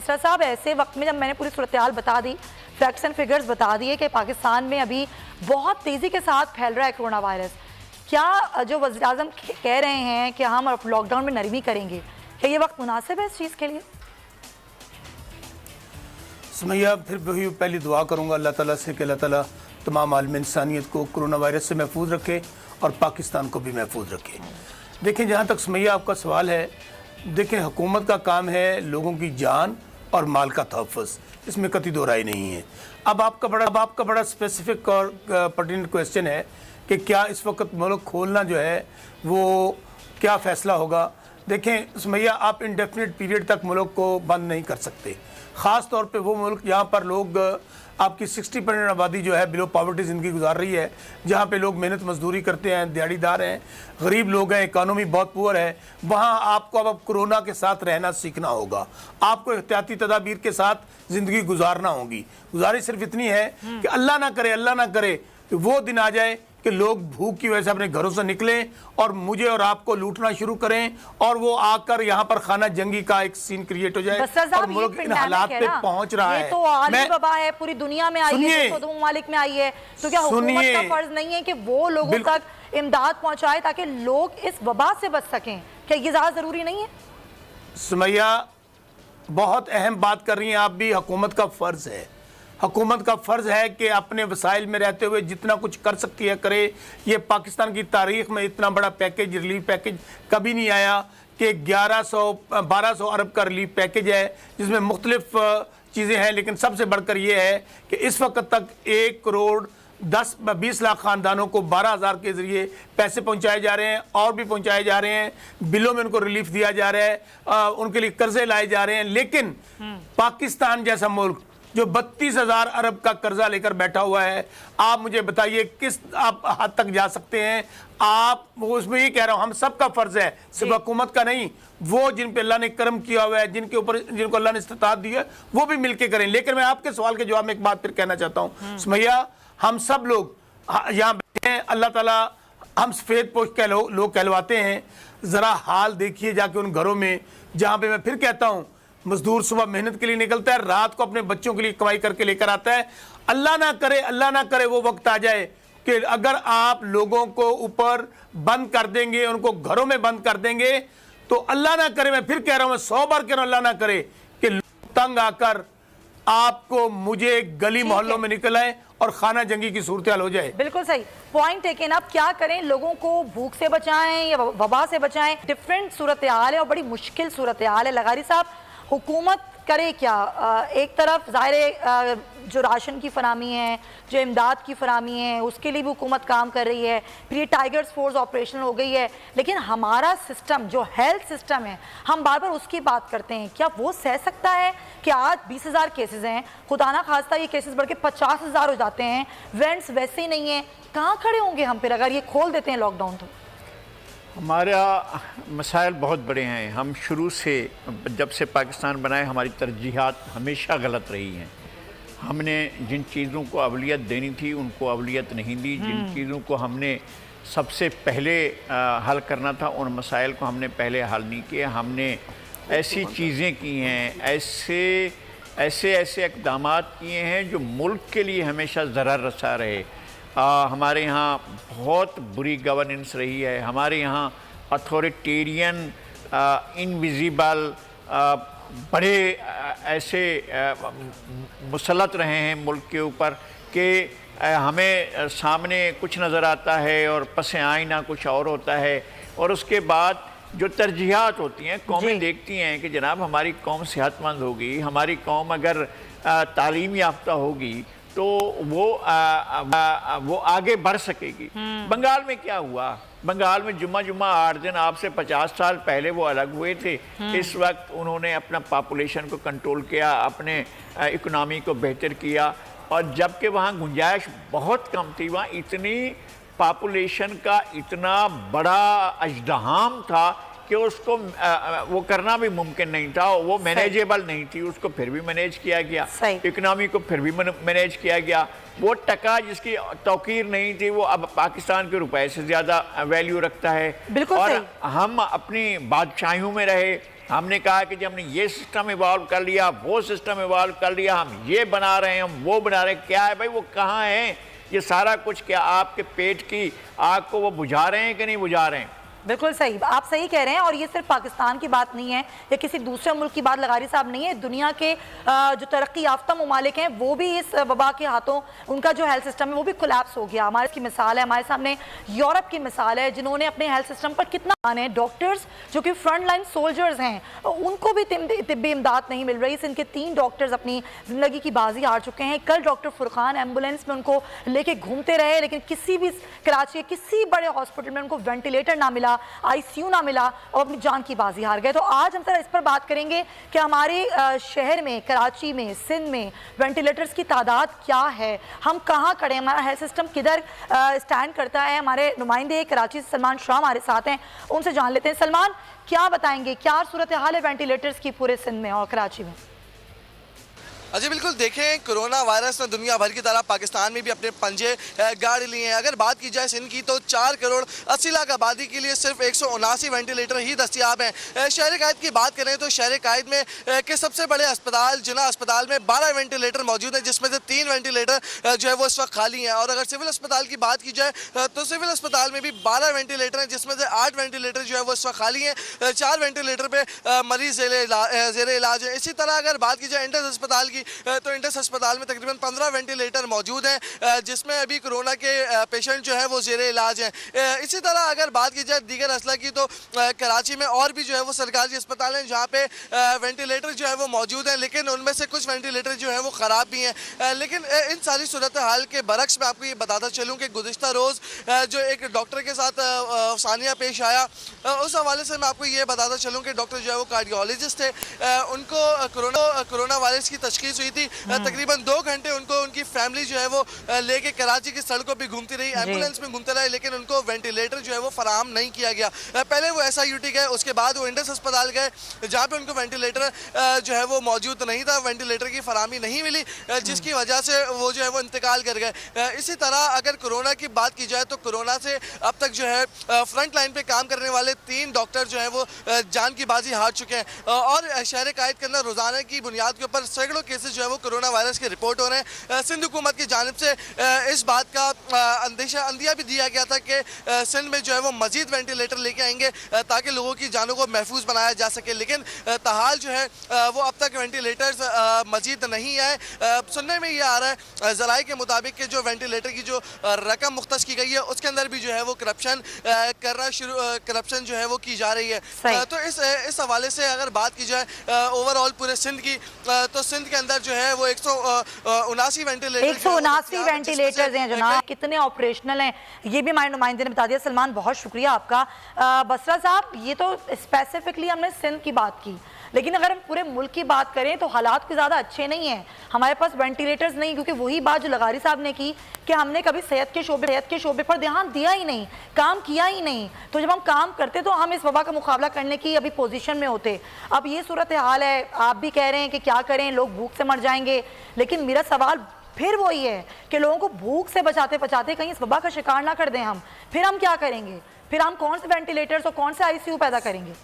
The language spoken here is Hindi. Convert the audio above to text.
बसरा साहब, ऐसे वक्त में जब मैंने पूरी सूरत हाल बता दी, फैक्ट्स एंड फिगर्स बता दिए कि पाकिस्तान में अभी बहुत तेज़ी के साथ फैल रहा है कोरोना वायरस, क्या जो वज़ीर आज़म कह रहे हैं कि हम लॉकडाउन में नरमी करेंगे, क्या ये वक्त मुनासिब है इस चीज़ के लिए? सुमैया, फिर वही पहली दुआ करूँगा अल्लाह ताला से कि अल्लाह ताला तमाम आलम इंसानियत को कोरोना वायरस से महफूज रखे और पाकिस्तान को भी महफूज रखे। देखें, जहाँ तक सुमैया आपका सवाल है, देखें हुकूमत का काम है लोगों की जान और माल का तहफ़्फ़ुज़, इसमें कतई दो राय नहीं है। अब आपका बड़ा स्पेसिफिक और पर्टिनेंट क्वेश्चन है कि क्या इस वक्त मुल्क खोलना जो है वो क्या फ़ैसला होगा। देखें सुमैया, आप इंडेफिनिट पीरियड तक मुल्क को बंद नहीं कर सकते, ख़ास तौर पे वो मुल्क जहाँ पर लोग आपकी 60% आबादी जो है बिलो पॉवर्टी ज़िंदगी गुजार रही है, जहाँ पे लोग मेहनत मजदूरी करते हैं, दिहाड़ीदार हैं, गरीब लोग हैं, इकानमी बहुत पुअर है। वहाँ आपको अब कोरोना के साथ रहना सीखना होगा, आपको एहतियाती तदाबीर के साथ ज़िंदगी गुजारना होगी। गुजारिश सिर्फ इतनी है कि अल्लाह ना करे कि वो दिन आ जाए कि लोग भूख की वजह से अपने घरों से निकलें और मुझे और आपको लूटना शुरू करें और वो आकर यहाँ पर खाना जंगी का एक सीन क्रिएट हो जाए और मुल्क इन हालात पे पहुंच रहा है। ये तो आलमी वबा है, पूरी दुनिया में आई है, तो ममालिक में आई है, तो क्या हुकूमत का फर्ज नहीं है कि वो लोगों तक इमदाद पहुंचाए ताकि लोग इस वबा से बच सकें? क्या ये ज़्यादा ज़रूरी नहीं है? सुमैया, बहुत अहम बात कर रही हैं आप भी। हुकूमत का फ़र्ज़ है, हुकूमत का फ़र्ज़ है कि अपने वसाइल में रहते हुए जितना कुछ कर सकती है करे। ये पाकिस्तान की तारीख़ में इतना बड़ा पैकेज, रिलीफ पैकेज कभी नहीं आया कि 1200 अरब का रिलीफ पैकेज है जिसमें मुख्तलिफ चीज़ें हैं, लेकिन सबसे बढ़कर ये है कि इस वक्त तक 1 करोड़ 20 लाख ख़ानदानों को 12,000 के ज़रिए पैसे पहुंचाए जा रहे हैं और भी पहुंचाए जा रहे हैं। बिलों में उनको रिलीफ दिया जा रहा है, उनके लिए कर्जे लाए जा रहे हैं। लेकिन पाकिस्तान जैसा मुल्क जो 32,000 अरब का कर्जा लेकर बैठा हुआ है, आप मुझे बताइए किस आप हद तक जा सकते हैं? आप उसमें ये कह रहा हूं, हम सबका फर्ज है, सिर्फ हुकूमत का नहीं। वो जिन पे अल्लाह ने करम किया हुआ है, जिनको अल्लाह ने इस्तिताअत दी है, वो भी मिलके करें। लेकिन मैं आपके सवाल के जवाब में एक बात फिर कहना चाहता हूँ सुमैया, हम सब लोग यहाँ बैठे हैं, अल्लाह ताला हम सफ़ेद पोश लोग कहलवाते हैं। ज़रा हाल देखिए जाके उन घरों में जहाँ पे मैं फिर कहता हूँ मजदूर सुबह मेहनत के लिए निकलता है, रात को अपने बच्चों के लिए कमाई करके लेकर आता है। अल्लाह ना करे वो वक्त आ जाए कि अगर आप लोगों को ऊपर बंद कर देंगे, उनको घरों में बंद कर देंगे, तो अल्लाह ना करे, मैं फिर कह रहा हूं, मैं 100 बार कह रहा हूं, अल्लाह ना करे कि लोग तंग आकर आपको मुझे गली मोहल्लों में निकल आए और खाना जंगी की सूरत हाल हो जाए। बिल्कुल सही पॉइंट है कि आप क्या करें, लोगों को भूख से बचाएं या वबा से बचाएं, डिफरेंट सूरत हाल है और बड़ी मुश्किल सूरत हाल है। लगारी साहब, हुकूमत करे क्या? एक तरफ ज़ाहिर जो राशन की फरामी है, जो इमदाद की फरामी है, उसके लिए भी हुकूमत काम कर रही है, फिर ये टाइगर्स फोर्स ऑपरेशनल हो गई है, लेकिन हमारा सिस्टम जो हेल्थ सिस्टम है, हम बार बार उसकी बात करते हैं, क्या वो सह सकता है कि आज 20,000 केसेस हैं, खुदा ना खास्ता ये केसेस बढ़ के 50,000 हो जाते हैं, वेंट्स वैसे ही नहीं है, कहाँ खड़े होंगे हम फिर अगर ये खोल देते हैं लॉकडाउन? तो हमारा मसाइल बहुत बड़े हैं। हम शुरू से जब से पाकिस्तान बनाए हमारी तरजीहात हमेशा गलत रही हैं। हमने जिन चीज़ों को अवलियत देनी थी उनको अवलियत नहीं दी, जिन चीज़ों को हमने सबसे पहले हल करना था उन मसाइल को हमने पहले हल नहीं किया। हमने ऐसी चीज़ें की हैं, ऐसे इक़दामात किए हैं जो मुल्क के लिए हमेशा ज़रर रसा रहे। हमारे यहाँ बहुत बुरी गवर्नेंस रही है, हमारे यहाँ अथॉरिटेरियन इनविजिबल बड़े ऐसे मुसल्लत रहे हैं मुल्क के ऊपर कि हमें सामने कुछ नज़र आता है और पस आईना कुछ और होता है। और उसके बाद जो तरजीहात होती हैं, कौमें देखती हैं कि जनाब हमारी कौम सेहतमंद होगी, हमारी कौम अगर तालीम याफ्ता होगी तो वो आगे बढ़ सकेगी। बंगाल में क्या हुआ? बंगाल में जुम्मा 8 दिन, आपसे 50 साल पहले वो अलग हुए थे। इस वक्त उन्होंने अपना पॉपुलेशन को कंट्रोल किया, अपने इकोनॉमी को बेहतर किया, और जबकि वहाँ गुंजाइश बहुत कम थी, वहाँ इतनी पॉपुलेशन का इतना बड़ा अजदहाम था कि उसको वो करना भी मुमकिन नहीं था, वो मैनेजेबल नहीं थी, उसको फिर भी मैनेज किया गया, इकनॉमी को फिर भी मैनेज किया गया। वो टका जिसकी तौकीर नहीं थी वो अब पाकिस्तान के रुपए से ज़्यादा वैल्यू रखता है। और हम अपनी बादशाहियों में रहे, हमने कहा कि जी हमने ये सिस्टम इवॉल्व कर लिया, वो सिस्टम इवॉल्व कर लिया, हम ये बना रहे हैं, हम वो बना रहे हैं। क्या है भाई, वो कहाँ है ये सारा कुछ? क्या आपके पेट की आग को वो बुझा रहे हैं कि नहीं बुझा रहे हैं? बिल्कुल सही, आप सही कह रहे हैं। और ये सिर्फ पाकिस्तान की बात नहीं है या किसी दूसरे मुल्क की बात लगारी साहब नहीं है, दुनिया के जो तरक्की याफ्ता ममालिक हैं वो भी इस वबा के हाथों उनका जो हेल्थ सिस्टम है वो भी कोलैप्स हो गया। हमारे की मिसाल है, हमारे सामने यूरोप की मिसाल है, जिन्होंने अपने हेल्थ सिस्टम पर कितना आने डॉक्टर्स जो कि फ्रंट लाइन सोल्जर्स हैं उनको भी तिब्बी इमदाद नहीं मिल रही। इनके 3 डॉक्टर्स अपनी ज़िंदगी की बाजी हार चुके हैं। कल डॉक्टर फुरकान एम्बुलेंस में उनको लेके घूमते रहे, लेकिन किसी भी कराची के किसी बड़े हॉस्पिटल में उनको वेंटिलेटर ना मिला, आईसीयू ना मिला और अपनी जान की बाजी हार गए। तो आज हम जरा इस पर बात करेंगे कि हमारे शहर में, कराची में, सिंध में वेंटिलेटर्स की तादाद क्या है, हम कहाँ खड़े हैं, हमारा हेल्थ सिस्टम किधर स्टैंड करता है। हमारे नुमाइंदे कराची से सलमान शाह हमारे साथ हैं, उनसे जान लेते हैं। सलमान, क्या बताएंगे, क्या सूरत हाल है वेंटिलेटर्स की पूरे सिंध में और कराची में? अजी बिल्कुल, देखें कोरोना वायरस ने दुनिया भर की तरह पाकिस्तान में भी अपने पंजे गाड़ लिए हैं। अगर बात की जाए सिंध की तो 4 करोड़ 80 लाख आबादी के लिए सिर्फ 179 वेंटिलेटर ही दस्तियाब हैं। शहर कायद की बात करें तो शहर कायद में के सबसे बड़े अस्पताल जिला अस्पताल में 12 वेंटिलेटर मौजूद हैं, जिसमें से 3 वेंटिलेटर जो है वो इस वक्त खाली हैं। और अगर सिविल अस्पताल की बात की जाए तो सिविल अस्पताल में भी 12 वेंटिलेटर हैं, जिसमें से 8 वेंटिलेटर जो है वो इस वक्त खाली हैं। 4 वेंटिलेटर पे मरीज जेर इलाज है। इसी तरह अगर बात की जाए इंडस अस्पताल की तो इंडस अस्पताल में तकरीबन 15 वेंटिलेटर मौजूद हैं, जिसमें अभी कोरोना के पेशेंट जो है वो जेर इलाज हैं। इसी तरह अगर बात की जाए दीगर अजला की तो कराची में और भी जो है वो सरकारी अस्पताल हैं जहाँ पे वेंटिलेटर जो है वो मौजूद हैं, लेकिन उनमें से कुछ वेंटिलेटर जो है वो ख़राब भी हैं। लेकिन इन सारी सूरत हाल के बरक्स मैं आपको ये बताता चलूँ कि गुज़िश्ता रोज़ जो एक डॉक्टर के साथ सानिया पेश आया, उस हवाले से मैं आपको ये बताता चलूँ कि डॉक्टर जो है वो कार्डियोलॉजिस्ट थे, उनको कोरोना वायरस की तशखीस हुई थी। तकरीबन 2 घंटे उनको उनकी फैमिली जो है वो लेके कराची की सड़कों पे घूमती रही, एम्बुलेंस में घूमते रहे, लेकिन उनको वेंटिलेटर जो है वो फराहम नहीं किया गया। पहले वो SIUT गए, उसके बाद वो इंडस अस्पताल गए जहाँ पे उनको वेंटिलेटर जो है वो मौजूद नहीं था, वेंटिलेटर की फराहमी नहीं मिली, जिसकी वजह से वो जो है वो इंतकाल कर गए। इसी तरह अगर कोरोना की बात की जाए तो कोरोना से अब तक जो है फ्रंट लाइन पे काम करने वाले 3 डॉक्टर जो है वो जान की बाजी हार चुके हैं। और शहर कायद के अंदर रोजाना की बुनियाद के ऊपर सैकड़ों केसेस जो है वो कोरोना वायरस के रिपोर्ट हो रहे हैं। सिंध हुकूमत की जानिब से इस बात का अंदिया भी दिया गया था कि सिंध में जो है वो मजीद वेंटिलेटर लेके आएंगे ताकि लोगों की जानों को महफूज बनाया जा सके, लेकिन ताहाल जो है वो अब तक वेंटिलेटर्स मजीद नहीं आए। सुनने में ये आ रहा है ज़राए के मुताबिक कि जो वेंटिलेटर की जो रकम मुख्तस की गई है उसके अंदर भी जो है वो करप्शन जो है वो की जा रही है। तो इस हवाले से अगर बात की जाए ओवरऑल पूरे सिंध की तो सिंध के अंदर जो है वो 179 वेंटिलेटर्स हैं जनाब। कितने ऑपरेशनल हैं ये भी हमारे नुमाइंदे ने बता दिया। सलमान, बहुत शुक्रिया आपका। बसरा साहब, ये तो स्पेसिफिकली हमने सिंध की बात की, लेकिन अगर हम पूरे मुल्क की बात करें तो हालात भी ज़्यादा अच्छे नहीं हैं। हमारे पास वेंटिलेटर्स नहीं, क्योंकि वही बात जो लगारी साहब ने की कि हमने कभी सेहत के शोबे पर ध्यान दिया ही नहीं, काम किया ही नहीं। तो जब हम काम करते तो हम इस वबा का मुकाबला करने की अभी पोजीशन में होते। अब ये सूरत हाल है, आप भी कह रहे हैं कि क्या करें, लोग भूख से मर जाएंगे, लेकिन मेरा सवाल फिर वही है कि लोगों को भूख से बचाते बचाते कहीं इस वबा का शिकार ना कर दें हम। फिर हम क्या करेंगे? फिर हम कौन से वेंटिलेटर्स और कौन से ICU पैदा करेंगे?